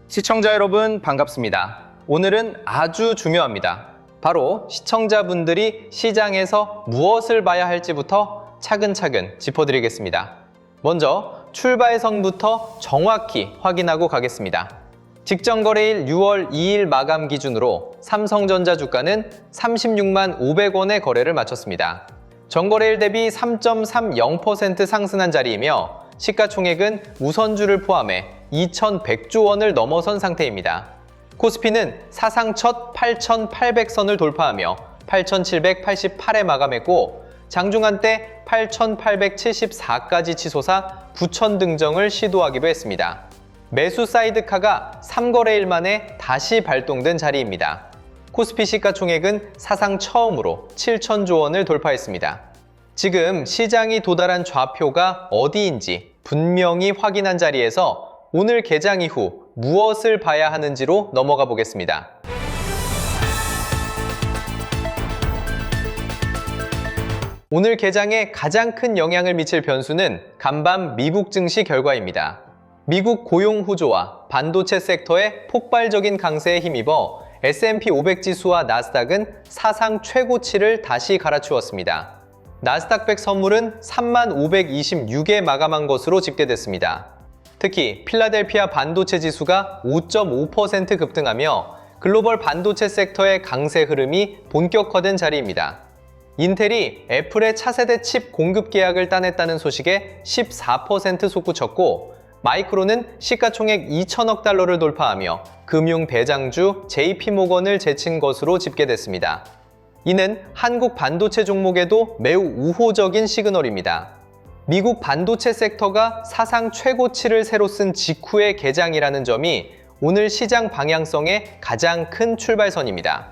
시청자 여러분 반갑습니다. 오늘은 아주 중요합니다. 바로 시청자분들이 시장에서 무엇을 봐야 할지부터 차근차근 짚어드리겠습니다. 먼저 출발선부터 정확히 확인하고 가겠습니다. 직전 거래일 6월 2일 마감 기준으로 삼성전자 주가는 36만 500원의 거래를 마쳤습니다. 전거래일 대비 3.30% 상승한 자리이며 시가총액은 우선주를 포함해 2,100조 원을 넘어선 상태입니다. 코스피는 사상 첫 8,800선을 돌파하며 8,788에 마감했고 장중한 때 8,874까지 치솟아 9,000 등정을 시도하기도 했습니다. 매수 사이드카가 3거래일 만에 다시 발동된 자리입니다. 코스피 시가총액은 사상 처음으로 7,000조 원을 돌파했습니다. 지금 시장이 도달한 좌표가 어디인지 분명히 확인한 자리에서 오늘 개장 이후 무엇을 봐야 하는지로 넘어가 보겠습니다. 오늘 개장에 가장 큰 영향을 미칠 변수는 간밤 미국 증시 결과입니다. 미국 고용 후조와 반도체 섹터의 폭발적인 강세에 힘입어 S&P 500 지수와 나스닥은 사상 최고치를 다시 갈아치웠습니다. 나스닥 100 선물은 3526에 마감한 것으로 집계됐습니다. 특히 필라델피아 반도체 지수가 5.5% 급등하며 글로벌 반도체 섹터의 강세 흐름이 본격화된 자리입니다. 인텔이 애플의 차세대 칩 공급 계약을 따냈다는 소식에 14% 솟구쳤고 마이크론은 시가총액 2천억 달러를 돌파하며 금융 대장주 JP모건을 제친 것으로 집계됐습니다. 이는 한국 반도체 종목에도 매우 우호적인 시그널입니다. 미국 반도체 섹터가 사상 최고치를 새로 쓴 직후의 개장이라는 점이 오늘 시장 방향성의 가장 큰 출발선입니다.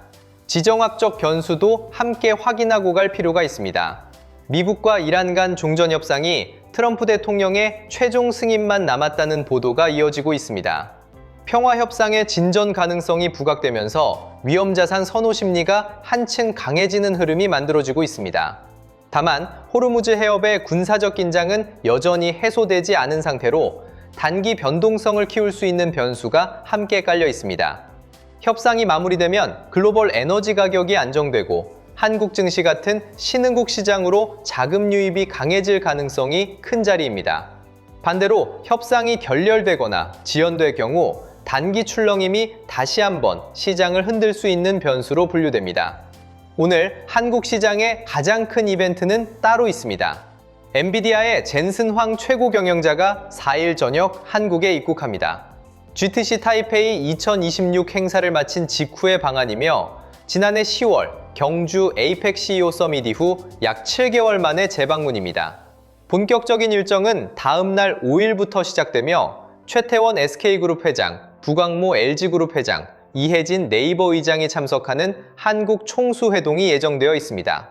지정학적 변수도 함께 확인하고 갈 필요가 있습니다. 미국과 이란 간 종전 협상이 트럼프 대통령의 최종 승인만 남았다는 보도가 이어지고 있습니다. 평화협상의 진전 가능성이 부각되면서 위험자산 선호 심리가 한층 강해지는 흐름이 만들어지고 있습니다. 다만 호르무즈 해협의 군사적 긴장은 여전히 해소되지 않은 상태로 단기 변동성을 키울 수 있는 변수가 함께 깔려 있습니다. 협상이 마무리되면 글로벌 에너지 가격이 안정되고 한국 증시 같은 신흥국 시장으로 자금 유입이 강해질 가능성이 큰 자리입니다. 반대로 협상이 결렬되거나 지연될 경우 단기 출렁임이 다시 한번 시장을 흔들 수 있는 변수로 분류됩니다. 오늘 한국 시장의 가장 큰 이벤트는 따로 있습니다. 엔비디아의 젠슨 황 최고 경영자가 4일 저녁 한국에 입국합니다. GTC 타이페이 2026 행사를 마친 직후의 방한이며 지난해 10월 경주 에이펙 CEO 서밋 이후 약 7개월 만의 재방문입니다. 본격적인 일정은 다음 날 5일부터 시작되며 최태원 SK그룹 회장, 부광모 LG그룹 회장, 이혜진 네이버 의장이 참석하는 한국 총수회동이 예정되어 있습니다.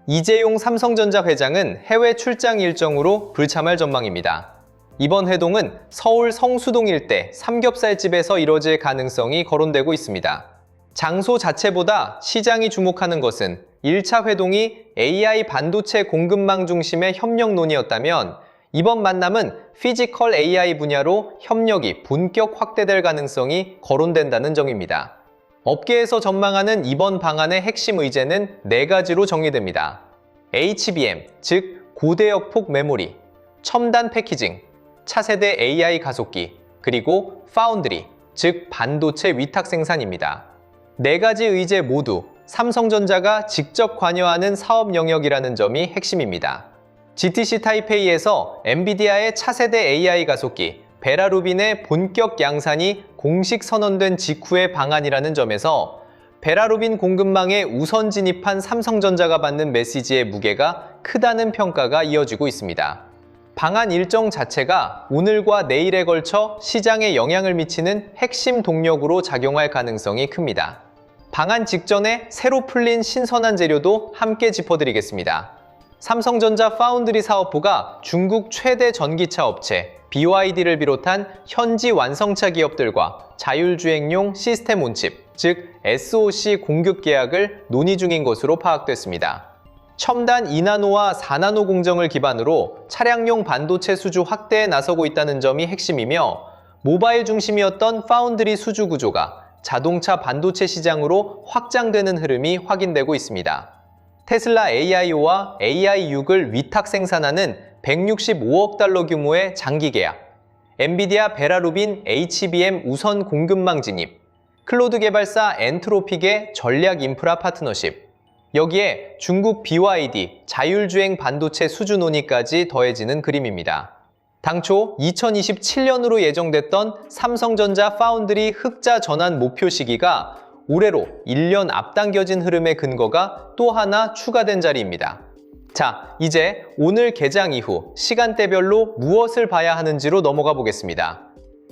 이재용 삼성전자 회장은 해외 출장 일정으로 불참할 전망입니다. 이번 회동은 서울 성수동 일대 삼겹살집에서 이뤄질 가능성이 거론되고 있습니다. 장소 자체보다 시장이 주목하는 것은 1차 회동이 AI 반도체 공급망 중심의 협력 논의였다면 이번 만남은 피지컬 AI 분야로 협력이 본격 확대될 가능성이 거론된다는 점입니다. 업계에서 전망하는 이번 방안의 핵심 의제는 4가지로 정리됩니다. HBM, 즉 고대역폭 메모리, 첨단 패키징, 차세대 AI 가속기, 그리고 파운드리, 즉 반도체 위탁 생산입니다. 4가지 의제 모두 삼성전자가 직접 관여하는 사업 영역이라는 점이 핵심입니다. GTC 타이페이에서 엔비디아의 차세대 AI 가속기, 베라루빈의 본격 양산이 공식 선언된 직후의 방안이라는 점에서 베라루빈 공급망에 우선 진입한 삼성전자가 받는 메시지의 무게가 크다는 평가가 이어지고 있습니다. 방안 일정 자체가 오늘과 내일에 걸쳐 시장에 영향을 미치는 핵심 동력으로 작용할 가능성이 큽니다. 방한 직전에 새로 풀린 신선한 재료도 함께 짚어드리겠습니다. 삼성전자 파운드리 사업부가 중국 최대 전기차 업체 BYD를 비롯한 현지 완성차 기업들과 자율주행용 시스템 온칩, 즉 SoC 공급 계약을 논의 중인 것으로 파악됐습니다. 첨단 2나노와 4나노 공정을 기반으로 차량용 반도체 수주 확대에 나서고 있다는 점이 핵심이며 모바일 중심이었던 파운드리 수주 구조가 자동차 반도체 시장으로 확장되는 흐름이 확인되고 있습니다. 테슬라 AIO와 AI6을 위탁 생산하는 165억 달러 규모의 장기 계약, 엔비디아 베라루빈 HBM 우선 공급망 진입, 클로드 개발사 엔트로픽의 전략 인프라 파트너십, 여기에 중국 BYD 자율주행 반도체 수주 논의까지 더해지는 그림입니다. 당초 2027년으로 예정됐던 삼성전자 파운드리 흑자 전환 목표 시기가 올해로 1년 앞당겨진 흐름의 근거가 또 하나 추가된 자리입니다. 자, 이제 오늘 개장 이후 시간대별로 무엇을 봐야 하는지로 넘어가 보겠습니다.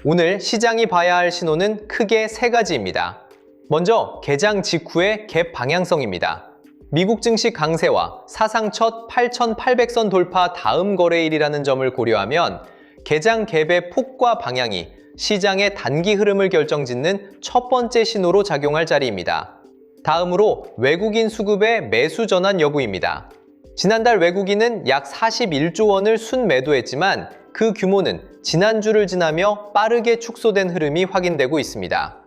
오늘 시장이 봐야 할 신호는 크게 세 가지입니다. 먼저 개장 직후의 갭 방향성입니다. 미국 증시 강세와 사상 첫 8,800선 돌파 다음 거래일이라는 점을 고려하면 개장 갭의 폭과 방향이 시장의 단기 흐름을 결정짓는 첫 번째 신호로 작용할 자리입니다. 다음으로 외국인 수급의 매수 전환 여부입니다. 지난달 외국인은 약 41조 원을 순매도했지만 그 규모는 지난주를 지나며 빠르게 축소된 흐름이 확인되고 있습니다.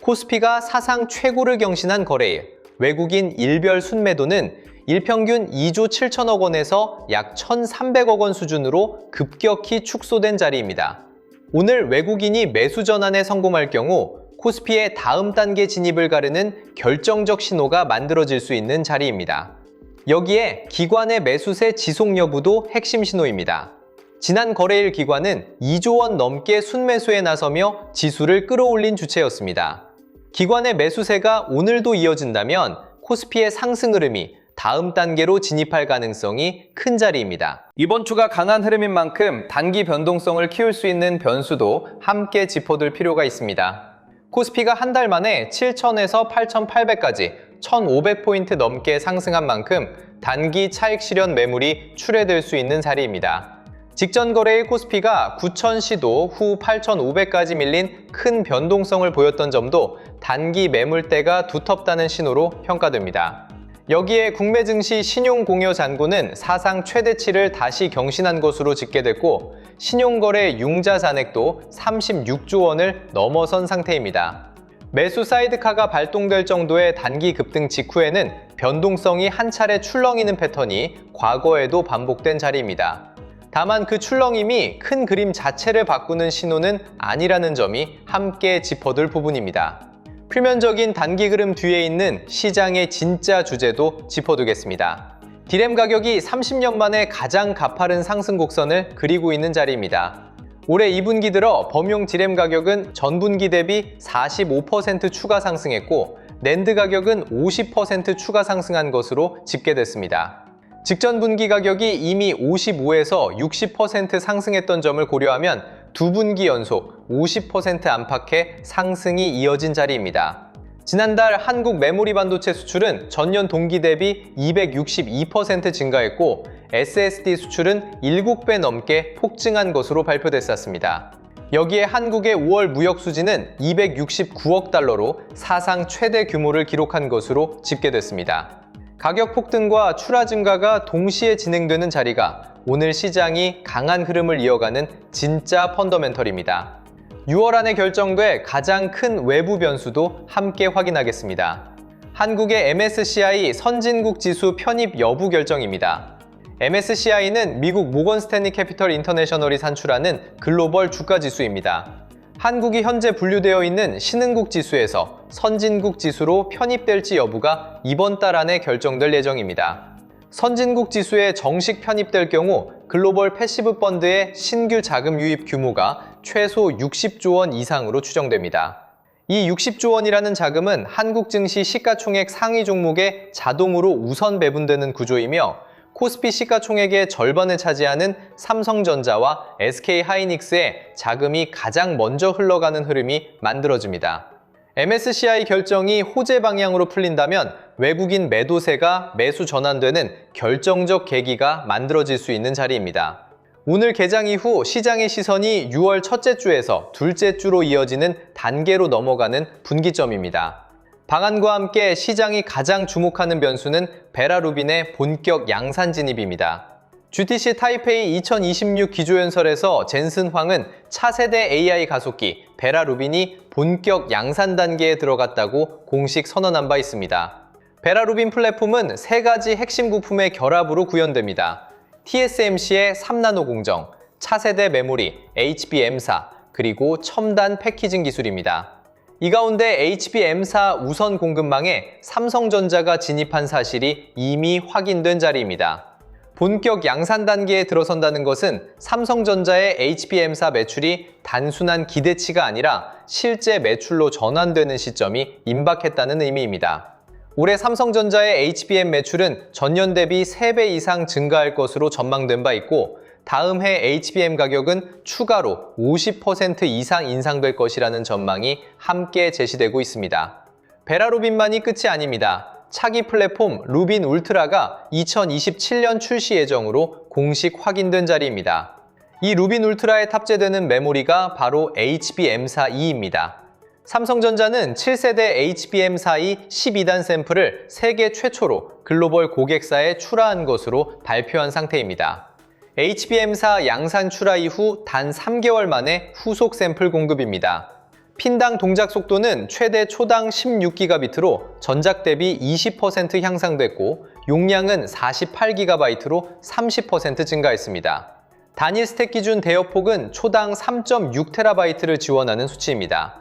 코스피가 사상 최고를 경신한 거래일, 외국인 일별 순매도는 일평균 2조 7천억 원에서 약 1,300억 원 수준으로 급격히 축소된 자리입니다. 오늘 외국인이 매수 전환에 성공할 경우 코스피의 다음 단계 진입을 가르는 결정적 신호가 만들어질 수 있는 자리입니다. 여기에 기관의 매수세 지속 여부도 핵심 신호입니다. 지난 거래일 기관은 2조 원 넘게 순매수에 나서며 지수를 끌어올린 주체였습니다. 기관의 매수세가 오늘도 이어진다면 코스피의 상승 흐름이 다음 단계로 진입할 가능성이 큰 자리입니다. 이번 주가 강한 흐름인 만큼 단기 변동성을 키울 수 있는 변수도 함께 짚어둘 필요가 있습니다. 코스피가 한 달 만에 7,000에서 8,800까지 1,500포인트 넘게 상승한 만큼 단기 차익 실현 매물이 출회될 수 있는 자리입니다. 직전 거래일 코스피가 9,000 시도 후 8,500까지 밀린 큰 변동성을 보였던 점도 단기 매물대가 두텁다는 신호로 평가됩니다. 여기에 국내 증시 신용공여 잔고는 사상 최대치를 다시 경신한 것으로 집계됐고 신용거래 융자 잔액도 36조 원을 넘어선 상태입니다. 매수 사이드카가 발동될 정도의 단기 급등 직후에는 변동성이 한 차례 출렁이는 패턴이 과거에도 반복된 자리입니다. 다만 그 출렁임이 큰 그림 자체를 바꾸는 신호는 아니라는 점이 함께 짚어둘 부분입니다. 표면적인 단기 흐름 뒤에 있는 시장의 진짜 주제도 짚어두겠습니다. 디램 가격이 30년 만에 가장 가파른 상승 곡선을 그리고 있는 자리입니다. 올해 2분기 들어 범용 디램 가격은 전분기 대비 45% 추가 상승했고 낸드 가격은 50% 추가 상승한 것으로 집계됐습니다. 직전 분기 가격이 이미 55에서 60% 상승했던 점을 고려하면 두 분기 연속 50% 안팎의 상승이 이어진 자리입니다. 지난달 한국 메모리 반도체 수출은 전년 동기 대비 262% 증가했고 SSD 수출은 7배 넘게 폭증한 것으로 발표됐었습니다. 여기에 한국의 5월 무역 수지는 269억 달러로 사상 최대 규모를 기록한 것으로 집계됐습니다. 가격 폭등과 출하 증가가 동시에 진행되는 자리가 오늘 시장이 강한 흐름을 이어가는 진짜 펀더멘털입니다. 6월 안에 결정돼 가장 큰 외부 변수도 함께 확인하겠습니다. 한국의 MSCI 선진국 지수 편입 여부 결정입니다. MSCI는 미국 모건 스탠리 캐피털 인터내셔널이 산출하는 글로벌 주가 지수입니다. 한국이 현재 분류되어 있는 신흥국 지수에서 선진국 지수로 편입될지 여부가 이번 달 안에 결정될 예정입니다. 선진국 지수에 정식 편입될 경우 글로벌 패시브 펀드의 신규 자금 유입 규모가 최소 60조 원 이상으로 추정됩니다. 이 60조 원이라는 자금은 한국 증시 시가총액 상위 종목에 자동으로 우선 배분되는 구조이며 코스피 시가총액의 절반을 차지하는 삼성전자와 SK하이닉스의 자금이 가장 먼저 흘러가는 흐름이 만들어집니다. MSCI 결정이 호재 방향으로 풀린다면 외국인 매도세가 매수 전환되는 결정적 계기가 만들어질 수 있는 자리입니다. 오늘 개장 이후 시장의 시선이 6월 첫째 주에서 둘째 주로 이어지는 단계로 넘어가는 분기점입니다. 방한과 함께 시장이 가장 주목하는 변수는 베라루빈의 본격 양산 진입입니다. GTC 타이페이 2026 기조연설에서 젠슨 황은 차세대 AI 가속기 베라 루빈이 본격 양산 단계에 들어갔다고 공식 선언한 바 있습니다. 베라 루빈 플랫폼은 세 가지 핵심 부품의 결합으로 구현됩니다. TSMC의 3나노 공정, 차세대 메모리, HBM4, 그리고 첨단 패키징 기술입니다. 이 가운데 HBM4 우선 공급망에 삼성전자가 진입한 사실이 이미 확인된 자리입니다. 본격 양산 단계에 들어선다는 것은 삼성전자의 HBM4 매출이 단순한 기대치가 아니라 실제 매출로 전환되는 시점이 임박했다는 의미입니다. 올해 삼성전자의 HBM 매출은 전년 대비 3배 이상 증가할 것으로 전망된 바 있고, 다음 해 HBM 가격은 추가로 50% 이상 인상될 것이라는 전망이 함께 제시되고 있습니다. 베라 루빈만이 끝이 아닙니다. 차기 플랫폼 루빈 울트라가 2027년 출시 예정으로 공식 확인된 자리입니다. 이 루빈 울트라에 탑재되는 메모리가 바로 HBM4E입니다. 삼성전자는 7세대 HBM4E 12단 샘플을 세계 최초로 글로벌 고객사에 출하한 것으로 발표한 상태입니다. HBM4 양산 출하 이후 단 3개월 만에 후속 샘플 공급입니다. 핀당 동작 속도는 최대 초당 16GB로 전작 대비 20% 향상됐고, 용량은 48GB로 30% 증가했습니다. 단일 스택 기준 대역폭은 초당 3.6TB를 지원하는 수치입니다.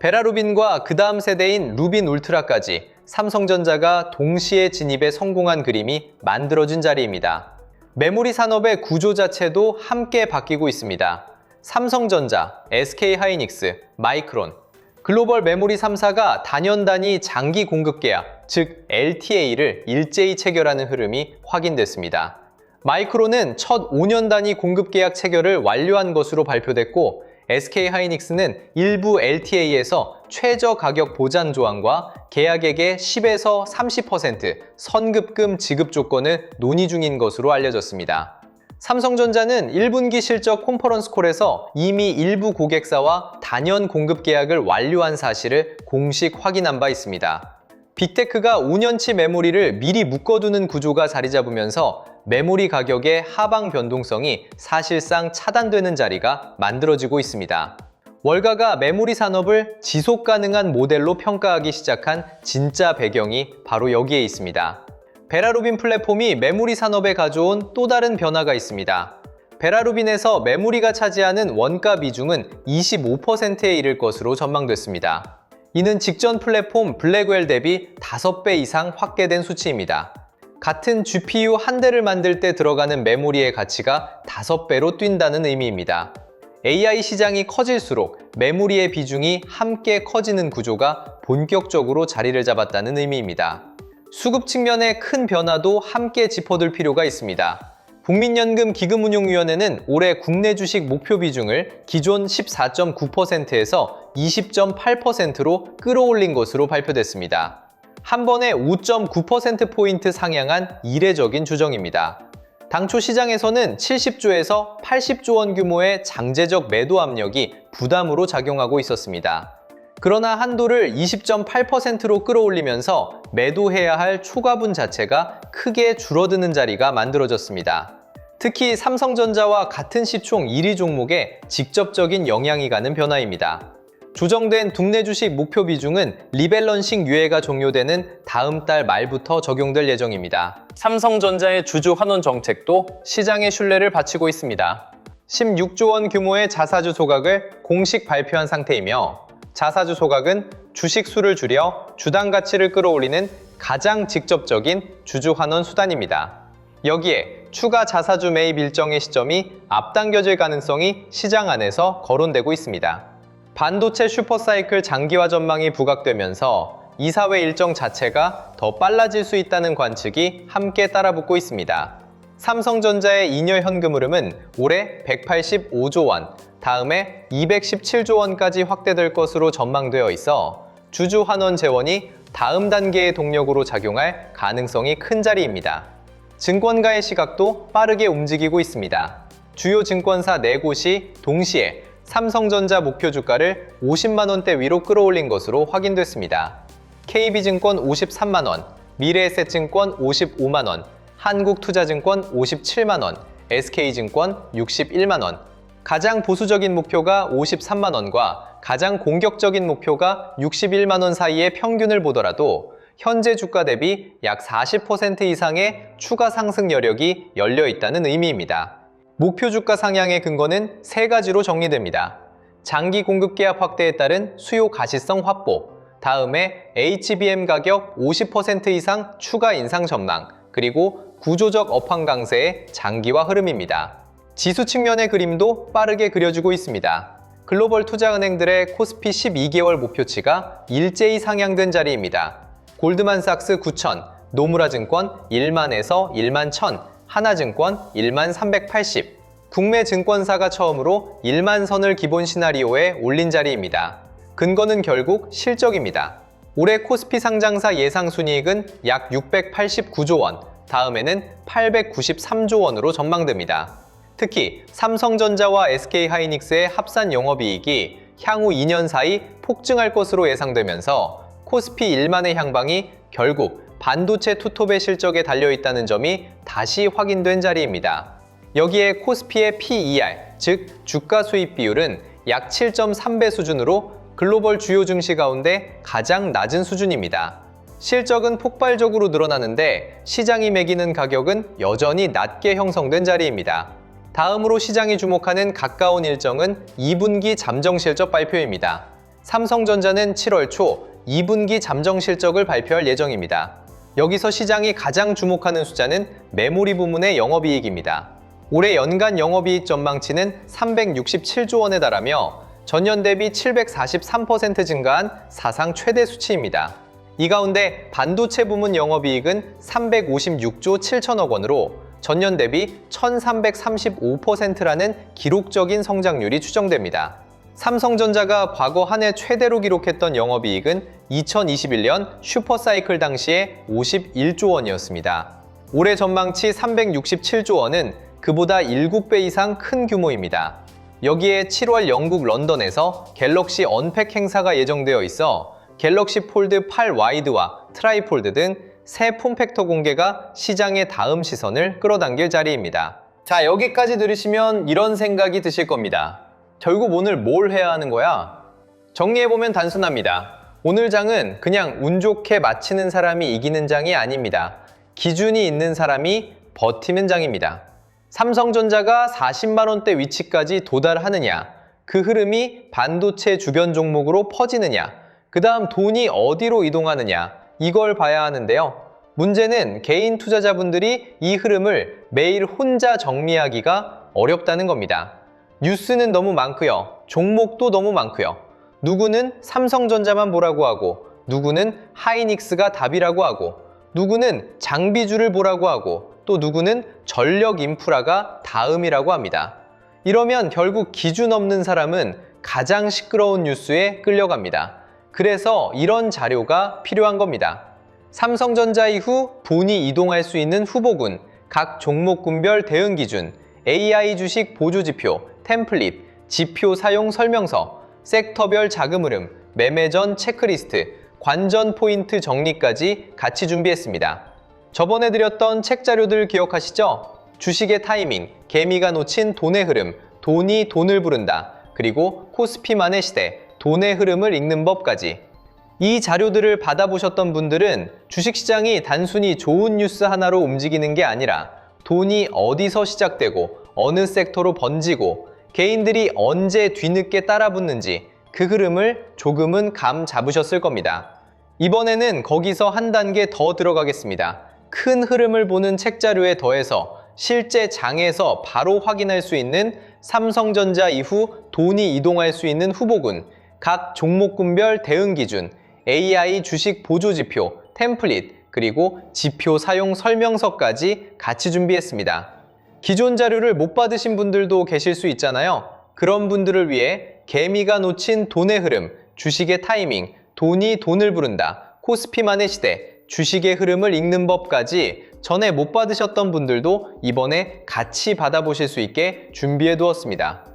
베라 루빈과 그 다음 세대인 루빈 울트라까지 삼성전자가 동시에 진입에 성공한 그림이 만들어진 자리입니다. 메모리 산업의 구조 자체도 함께 바뀌고 있습니다. 삼성전자, SK하이닉스, 마이크론, 글로벌 메모리 3사가 단연 단위 장기 공급 계약, 즉 LTA를 일제히 체결하는 흐름이 확인됐습니다. 마이크론은 첫 5년 단위 공급 계약 체결을 완료한 것으로 발표됐고, SK하이닉스는 일부 LTA에서 최저 가격 보장 조항과 계약액의 10에서 30% 선급금 지급 조건을 논의 중인 것으로 알려졌습니다. 삼성전자는 1분기 실적 컨퍼런스 콜에서 이미 일부 고객사와 단연 공급 계약을 완료한 사실을 공식 확인한 바 있습니다. 빅테크가 5년치 메모리를 미리 묶어두는 구조가 자리 잡으면서 메모리 가격의 하방 변동성이 사실상 차단되는 자리가 만들어지고 있습니다. 월가가 메모리 산업을 지속 가능한 모델로 평가하기 시작한 진짜 배경이 바로 여기에 있습니다. 베라 루빈 플랫폼이 메모리 산업에 가져온 또 다른 변화가 있습니다. 베라 루빈에서 메모리가 차지하는 원가 비중은 25%에 이를 것으로 전망됐습니다. 이는 직전 플랫폼 블랙웰 대비 5배 이상 확대된 수치입니다. 같은 GPU 한 대를 만들 때 들어가는 메모리의 가치가 5배로 뛴다는 의미입니다. AI 시장이 커질수록 메모리의 비중이 함께 커지는 구조가 본격적으로 자리를 잡았다는 의미입니다. 수급 측면의 큰 변화도 함께 짚어둘 필요가 있습니다. 국민연금 기금운용위원회는 올해 국내 주식 목표 비중을 기존 14.9%에서 20.8%로 끌어올린 것으로 발표됐습니다. 한 번에 5.9%포인트 상향한 이례적인 조정입니다. 당초 시장에서는 70조에서 80조 원 규모의 장제적 매도 압력이 부담으로 작용하고 있었습니다. 그러나 한도를 20.8%로 끌어올리면서 매도해야 할 초과분 자체가 크게 줄어드는 자리가 만들어졌습니다. 특히 삼성전자와 같은 시총 1위 종목에 직접적인 영향이 가는 변화입니다. 조정된 국내 주식 목표 비중은 리밸런싱 유예가 종료되는 다음 달 말부터 적용될 예정입니다. 삼성전자의 주주 환원 정책도 시장의 신뢰를 바치고 있습니다. 16조 원 규모의 자사주 소각을 공식 발표한 상태이며, 자사주 소각은 주식 수를 줄여 주당 가치를 끌어올리는 가장 직접적인 주주 환원 수단입니다. 여기에 추가 자사주 매입 일정의 시점이 앞당겨질 가능성이 시장 안에서 거론되고 있습니다. 반도체 슈퍼사이클 장기화 전망이 부각되면서 이사회 일정 자체가 더 빨라질 수 있다는 관측이 함께 따라붙고 있습니다. 삼성전자의 잉여 현금 흐름은 올해 185조 원, 다음에 217조 원까지 확대될 것으로 전망되어 있어 주주 환원 재원이 다음 단계의 동력으로 작용할 가능성이 큰 자리입니다. 증권가의 시각도 빠르게 움직이고 있습니다. 주요 증권사 4곳이 동시에 삼성전자 목표 주가를 50만 원대 위로 끌어올린 것으로 확인됐습니다. KB증권 53만 원, 미래에셋증권 55만 원, 한국투자증권 57만 원, SK증권 61만원, 가장 보수적인 목표가 53만원과 가장 공격적인 목표가 61만원 사이의 평균을 보더라도 현재 주가 대비 약 40% 이상의 추가 상승 여력이 열려 있다는 의미입니다. 목표 주가 상향의 근거는 세 가지로 정리됩니다. 장기 공급 계약 확대에 따른 수요 가시성 확보, 다음에 HBM 가격 50% 이상 추가 인상 전망, 그리고 구조적 업황 강세의 장기화 흐름입니다. 지수 측면의 그림도 빠르게 그려지고 있습니다. 글로벌 투자은행들의 코스피 12개월 목표치가 일제히 상향된 자리입니다. 골드만삭스 9,000, 노무라증권 10,000에서 11,000, 하나증권 10,380, 국내 증권사가 처음으로 10,000 선을 기본 시나리오에 올린 자리입니다. 근거는 결국 실적입니다. 올해 코스피 상장사 예상 순이익은 약 689조 원, 다음에는 893조 원으로 전망됩니다. 특히 삼성전자와 SK하이닉스의 합산 영업이익이 향후 2년 사이 폭증할 것으로 예상되면서 코스피 10,000의 향방이 결국 반도체 투톱의 실적에 달려있다는 점이 다시 확인된 자리입니다. 여기에 코스피의 PER, 즉 주가 수익 비율은 약 7.3배 수준으로 글로벌 주요 증시 가운데 가장 낮은 수준입니다. 실적은 폭발적으로 늘어나는데 시장이 매기는 가격은 여전히 낮게 형성된 자리입니다. 다음으로 시장이 주목하는 가까운 일정은 2분기 잠정 실적 발표입니다. 삼성전자는 7월 초 2분기 잠정 실적을 발표할 예정입니다. 여기서 시장이 가장 주목하는 숫자는 메모리 부문의 영업이익입니다. 올해 연간 영업이익 전망치는 367조 원에 달하며 전년 대비 743% 증가한 사상 최대 수치입니다. 이 가운데 반도체 부문 영업이익은 356조 7천억 원으로 전년 대비 1335%라는 기록적인 성장률이 추정됩니다. 삼성전자가 과거 한 해 최대로 기록했던 영업이익은 2021년 슈퍼사이클 당시에 51조 원이었습니다. 올해 전망치 367조 원은 그보다 7배 이상 큰 규모입니다. 여기에 7월 영국 런던에서 갤럭시 언팩 행사가 예정되어 있어 갤럭시 폴드 8 와이드와 트라이폴드 등 새 폼팩터 공개가 시장의 다음 시선을 끌어당길 자리입니다. 자, 여기까지 들으시면 이런 생각이 드실 겁니다. 결국 오늘 뭘 해야 하는 거야? 정리해보면 단순합니다. 오늘 장은 그냥 운 좋게 마치는 사람이 이기는 장이 아닙니다. 기준이 있는 사람이 버티는 장입니다. 삼성전자가 40만원대 위치까지 도달하느냐, 그 흐름이 반도체 주변 종목으로 퍼지느냐, 그 다음 돈이 어디로 이동하느냐, 이걸 봐야 하는데요. 문제는 개인 투자자분들이 이 흐름을 매일 혼자 정리하기가 어렵다는 겁니다. 뉴스는 너무 많고요. 종목도 너무 많고요. 누구는 삼성전자만 보라고 하고, 누구는 하이닉스가 답이라고 하고, 누구는 장비주를 보라고 하고, 또 누구는 전력 인프라가 다음이라고 합니다. 이러면 결국 기준 없는 사람은 가장 시끄러운 뉴스에 끌려갑니다. 그래서 이런 자료가 필요한 겁니다. 삼성전자 이후 돈이 이동할 수 있는 후보군, 각 종목군별 대응 기준, AI 주식 보조지표, 템플릿, 지표 사용 설명서, 섹터별 자금 흐름, 매매 전 체크리스트, 관전 포인트 정리까지 같이 준비했습니다. 저번에 드렸던 책 자료들 기억하시죠? 주식의 타이밍, 개미가 놓친 돈의 흐름, 돈이 돈을 부른다, 그리고 코스피만의 시대, 돈의 흐름을 읽는 법까지. 이 자료들을 받아보셨던 분들은 주식시장이 단순히 좋은 뉴스 하나로 움직이는 게 아니라 돈이 어디서 시작되고 어느 섹터로 번지고 개인들이 언제 뒤늦게 따라붙는지 그 흐름을 조금은 감 잡으셨을 겁니다. 이번에는 거기서 한 단계 더 들어가겠습니다. 큰 흐름을 보는 책 자료에 더해서 실제 장에서 바로 확인할 수 있는 삼성전자 이후 돈이 이동할 수 있는 후보군, 각 종목군별 대응 기준, AI 주식 보조지표, 템플릿, 그리고 지표 사용 설명서까지 같이 준비했습니다. 기존 자료를 못 받으신 분들도 계실 수 있잖아요. 그런 분들을 위해 개미가 놓친 돈의 흐름, 주식의 타이밍, 돈이 돈을 부른다, 코스피만의 시대, 주식의 흐름을 읽는 법까지 전에 못 받으셨던 분들도 이번에 같이 받아보실 수 있게 준비해 두었습니다.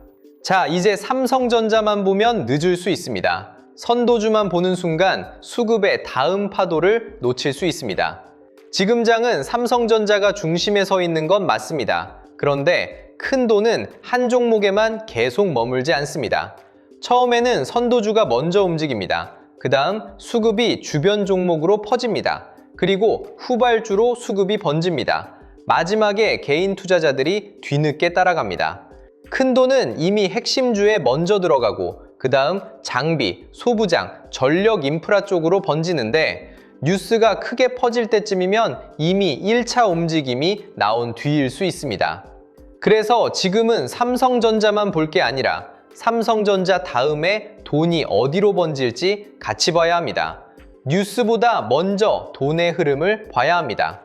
자, 이제 삼성전자만 보면 늦을 수 있습니다. 선도주만 보는 순간 수급의 다음 파도를 놓칠 수 있습니다. 지금 장은 삼성전자가 중심에 서 있는 건 맞습니다. 그런데 큰 돈은 한 종목에만 계속 머물지 않습니다. 처음에는 선도주가 먼저 움직입니다. 그 다음 수급이 주변 종목으로 퍼집니다. 그리고 후발주로 수급이 번집니다. 마지막에 개인 투자자들이 뒤늦게 따라갑니다. 큰 돈은 이미 핵심주에 먼저 들어가고 그 다음 장비, 소부장, 전력 인프라 쪽으로 번지는데 뉴스가 크게 퍼질 때쯤이면 이미 1차 움직임이 나온 뒤일 수 있습니다. 그래서 지금은 삼성전자만 볼 게 아니라 삼성전자 다음에 돈이 어디로 번질지 같이 봐야 합니다. 뉴스보다 먼저 돈의 흐름을 봐야 합니다.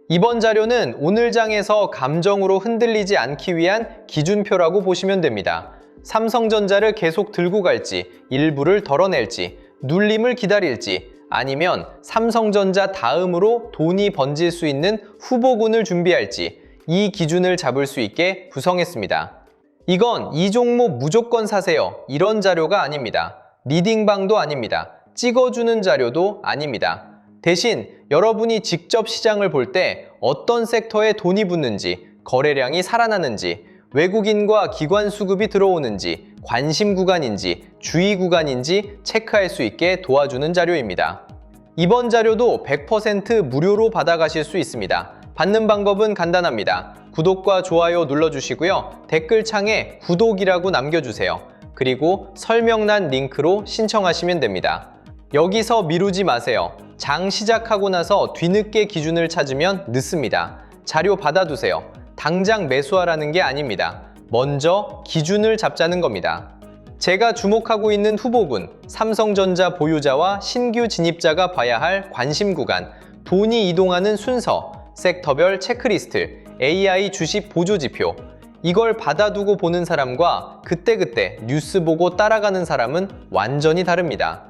이번 자료는 오늘 장에서 감정으로 흔들리지 않기 위한 기준표라고 보시면 됩니다. 삼성전자를 계속 들고 갈지, 일부를 덜어낼지, 눌림을 기다릴지, 아니면 삼성전자 다음으로 돈이 번질 수 있는 후보군을 준비할지 이 기준을 잡을 수 있게 구성했습니다. 이건 이 종목 무조건 사세요 이런 자료가 아닙니다. 리딩방도 아닙니다. 찍어주는 자료도 아닙니다. 대신 여러분이 직접 시장을 볼 때 어떤 섹터에 돈이 붙는지, 거래량이 살아나는지, 외국인과 기관 수급이 들어오는지, 관심 구간인지, 주의 구간인지 체크할 수 있게 도와주는 자료입니다. 이번 자료도 100% 무료로 받아가실 수 있습니다. 받는 방법은 간단합니다. 구독과 좋아요 눌러주시고요. 댓글창에 구독이라고 남겨주세요. 그리고 설명란 링크로 신청하시면 됩니다. 여기서 미루지 마세요. 장 시작하고 나서 뒤늦게 기준을 찾으면 늦습니다. 자료 받아두세요. 당장 매수하라는 게 아닙니다. 먼저 기준을 잡자는 겁니다. 제가 주목하고 있는 후보군, 삼성전자 보유자와 신규 진입자가 봐야 할 관심 구간, 돈이 이동하는 순서, 섹터별 체크리스트, AI 주식 보조지표, 이걸 받아두고 보는 사람과 그때그때 뉴스 보고 따라가는 사람은 완전히 다릅니다.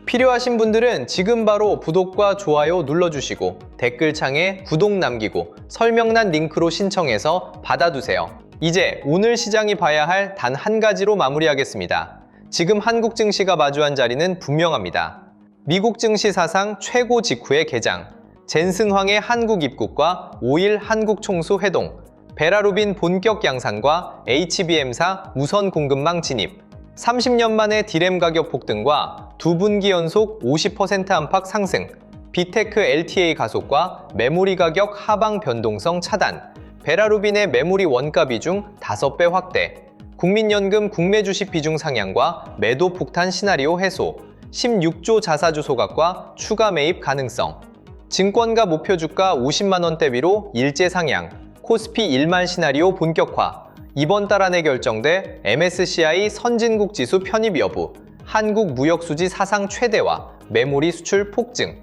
필요하신 분들은 지금 바로 구독과 좋아요 눌러주시고 댓글창에 구독 남기고 설명란 링크로 신청해서 받아두세요. 이제 오늘 시장이 봐야 할 단 한 가지로 마무리하겠습니다. 지금 한국 증시가 마주한 자리는 분명합니다. 미국 증시 사상 최고 직후의 개장, 젠슨황의 한국 입국과 5일 한국 총수 회동, 베라루빈 본격 양산과 HBM사 무선 공급망 진입, 30년 만에 디램 가격 폭등과 2분기 연속 50% 안팎 상승, 빅테크 LTA 가속과 메모리 가격 하방 변동성 차단, 베라루빈의 메모리 원가 비중 5배 확대, 국민연금 국내 주식 비중 상향과 매도 폭탄 시나리오 해소, 16조 자사주 소각과 추가 매입 가능성, 증권가 목표 주가 50만 원대 위로 일제 상향, 코스피 1만 시나리오 본격화, 이번 달 안에 결정돼 MSCI 선진국 지수 편입 여부, 한국 무역 수지 사상 최대화, 메모리 수출 폭증.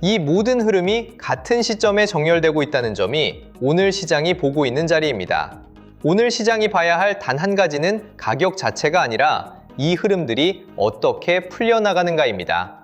이 모든 흐름이 같은 시점에 정렬되고 있다는 점이 오늘 시장이 보고 있는 자리입니다. 오늘 시장이 봐야 할 단 한 가지는 가격 자체가 아니라 이 흐름들이 어떻게 풀려나가는가입니다.